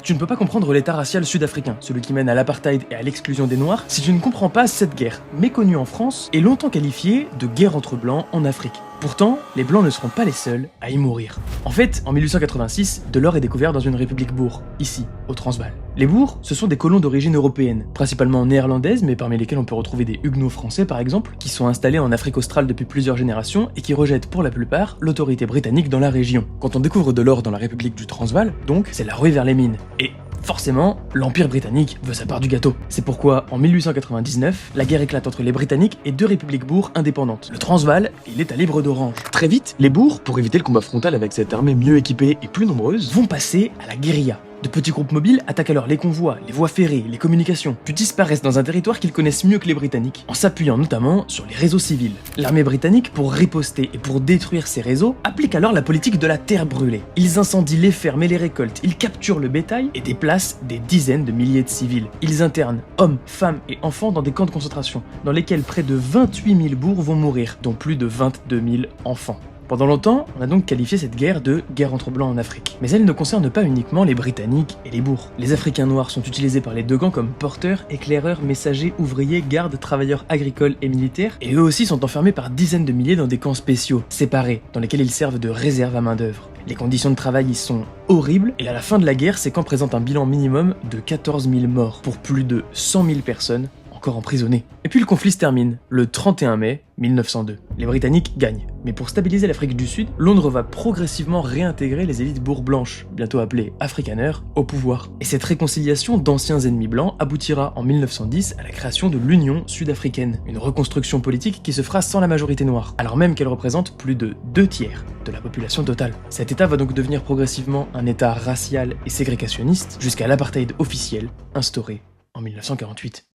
Tu ne peux pas comprendre l'état racial sud-africain, celui qui mène à l'apartheid et à l'exclusion des Noirs, si tu ne comprends pas cette guerre, méconnue en France et longtemps qualifiée de guerre entre Blancs en Afrique. Pourtant, les Blancs ne seront pas les seuls à y mourir. En fait, en 1886, de l'or est découvert dans une république bourre, ici, au Transvaal. Les bourgs, ce sont des colons d'origine européenne, principalement néerlandaises, mais parmi lesquels on peut retrouver des huguenots français par exemple, qui sont installés en Afrique australe depuis plusieurs générations et qui rejettent pour la plupart l'autorité britannique dans la région. Quand on découvre de l'or dans la république du Transvaal, donc, c'est la ruée vers les mines. Et forcément, l'Empire britannique veut sa part du gâteau. C'est pourquoi, en 1899, la guerre éclate entre les Britanniques et deux républiques bourres indépendantes, le Transvaal et l'État libre d'Orange. Très vite, les bourgs, pour éviter le combat frontal avec cette armée mieux équipée et plus nombreuse, vont passer à la guérilla. De petits groupes mobiles attaquent alors les convois, les voies ferrées, les communications, puis disparaissent dans un territoire qu'ils connaissent mieux que les Britanniques, en s'appuyant notamment sur les réseaux civils. L'armée britannique, pour riposter et pour détruire ces réseaux, applique alors la politique de la terre brûlée. Ils incendient les fermes et les récoltes, ils capturent le bétail et déplacent des dizaines de milliers de civils. Ils internent hommes, femmes et enfants dans des camps de concentration, dans lesquels près de 28 000 bourgs vont mourir, dont plus de 22 000 enfants. Pendant longtemps, on a donc qualifié cette guerre de guerre entre blancs en Afrique. Mais elle ne concerne pas uniquement les Britanniques et les bourgs. Les Africains noirs sont utilisés par les deux camps comme porteurs, éclaireurs, messagers, ouvriers, gardes, travailleurs agricoles et militaires, et eux aussi sont enfermés par dizaines de milliers dans des camps spéciaux, séparés, dans lesquels ils servent de réserve à main-d'œuvre. Les conditions de travail y sont horribles, et à la fin de la guerre, ces camps présentent un bilan minimum de 14 000 morts, pour plus de 100 000 personnes encore emprisonnés. Et puis le conflit se termine, le 31 mai 1902. Les Britanniques gagnent, mais pour stabiliser l'Afrique du Sud, Londres va progressivement réintégrer les élites bourgs blanches, bientôt appelées afrikaners, au pouvoir. Et cette réconciliation d'anciens ennemis blancs aboutira en 1910 à la création de l'Union sud-africaine, une reconstruction politique qui se fera sans la majorité noire, alors même qu'elle représente plus de 2/3 de la population totale. Cet état va donc devenir progressivement un état racial et ségrégationniste, jusqu'à l'apartheid officiel, instauré en 1948.